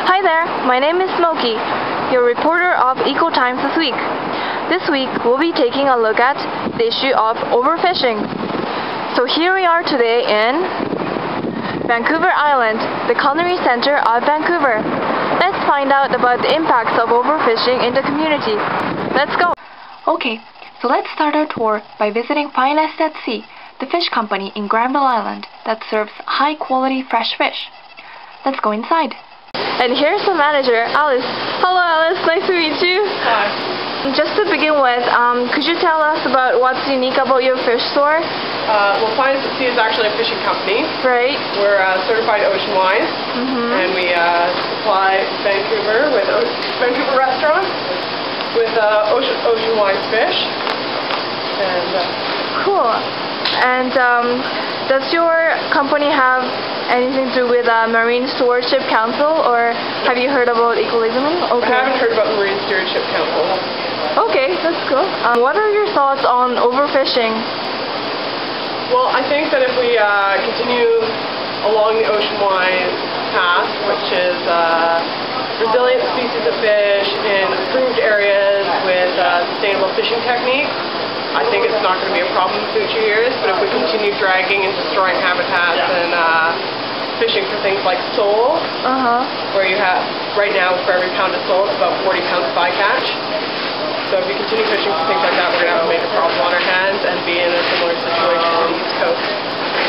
Hi there, my name is Smokey, your reporter of Eco Times this week. This week we'll be taking a look at the issue of overfishing. So here we are today in Vancouver Island, the culinary center of Vancouver. Let's find out about the impacts of overfishing in the community. Let's go! Okay, so let's start our tour by visiting Finest at Sea, the fish company in Granville Island that serves high-quality fresh fish. Let's go inside. And here's the manager, Alice. Hello Alice, nice to meet you. Hi. Just to begin with, could you tell us about what's unique about your fish store? Well, Finest at Sea is actually a fishing company. Right. We're certified ocean-wise, and we supply Vancouver with Vancouver restaurants with ocean-wise fish. And cool. And does your company have anything to do with Marine Stewardship Council, or have you heard about ecologism? Okay. I haven't heard about the Marine Stewardship Council. Okay, that's cool. What are your thoughts on overfishing? Well, I think that if we continue along the ocean-wise path, which is resilient species of fish in improved areas with sustainable fishing techniques, I think it's not going to be a problem in future years. But if we continue dragging and destroying habitats and fishing for things like sole, where you have, right now for every pound of sole, it's about 40 pounds of bycatch. So if we continue fishing for things like that, we're going to have a major problem on our hands and be in a similar situation on the East Coast.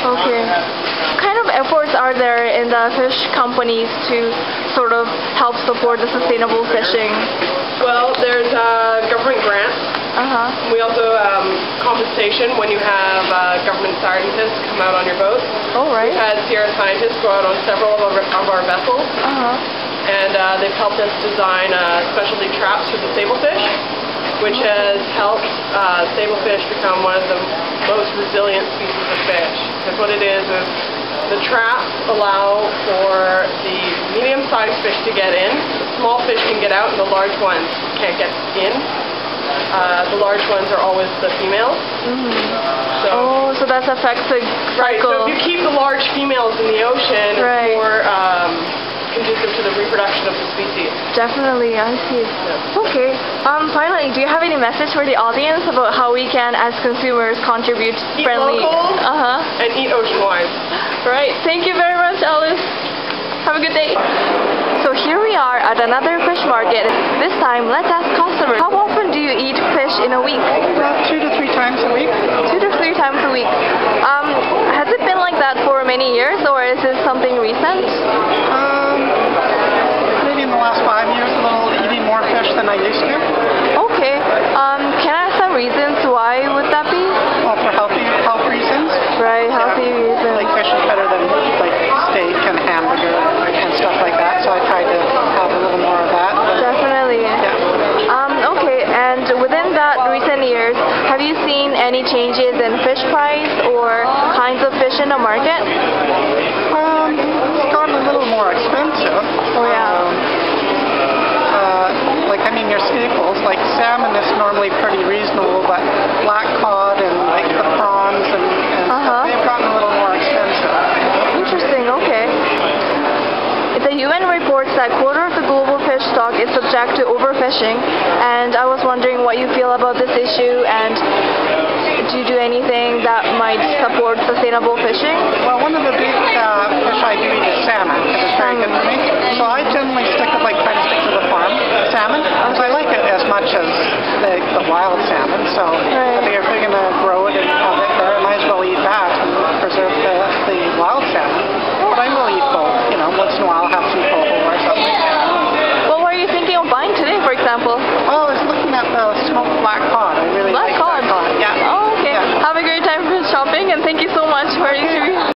Okay. What kind of efforts are there in the fish companies to sort of help support the sustainable fishing? Well, there's government grants. We also compensation when you have government scientists come out on your boats. Oh, right. We've had Sierra scientists go out on several of our vessels, and they've helped us design specialty traps for the sablefish, which has helped sablefish become one of the most resilient species of fish. Because what it is the traps allow for the medium-sized fish to get in. The small fish can get out, and the large ones can't get in. The large ones are always the females. So that affects the cycle. Right, so if you keep the large females in the ocean, it's more conducive to the reproduction of the species. Definitely, I see. Yeah. Okay. Finally, do you have any message for the audience about how we can, as consumers, contribute friendly? Eat local and eat ocean-wise. Right. Thank you very much, Alice. Have a good day. So here we are at another fish market. This time, let's ask customers, how often do you eat fish in a week? About 2 to 3 times a week. 2 to 3 times a week. Has it been like that for many years, or is this something recent? Maybe in the last 5 years, a little eating more fish than I used to. Okay. Can I ask some reasons why would that be? Well, for health reasons. Right, healthy reasons. Like fish is better than like steak and hamburger and stuff like that, so I try to have a little more of that. Definitely. Yeah. Okay, and within that recent years, have you seen any changes in fish price or kinds of fish in the market? It's gotten a little more expensive. Oh yeah. Your staples, like salmon is normally pretty reasonable, but black cod and like the prawns and stuff, they've gotten a little more expensive. Interesting, okay. The UN reports that a quarter of the global fish stock is subject to overfishing, and I was wondering what you feel about this issue, and do you do anything that might support sustainable fishing? Well, one of the big fish I do eat is salmon, because it's very good for me. So I generally try to stick to the farm salmon, because I like it as much as the wild salmon. So I think if we're going to grow it and have it there, I might as well eat that and preserve the wild salmon. But I will eat both, once in a while I'll have some coho or something. What were you thinking of buying today, for example? Well, I was looking at the smoked black cod. I really like black cod. Yeah. Oh, okay. Yeah. Have a great time for shopping, and thank you so much for your interview.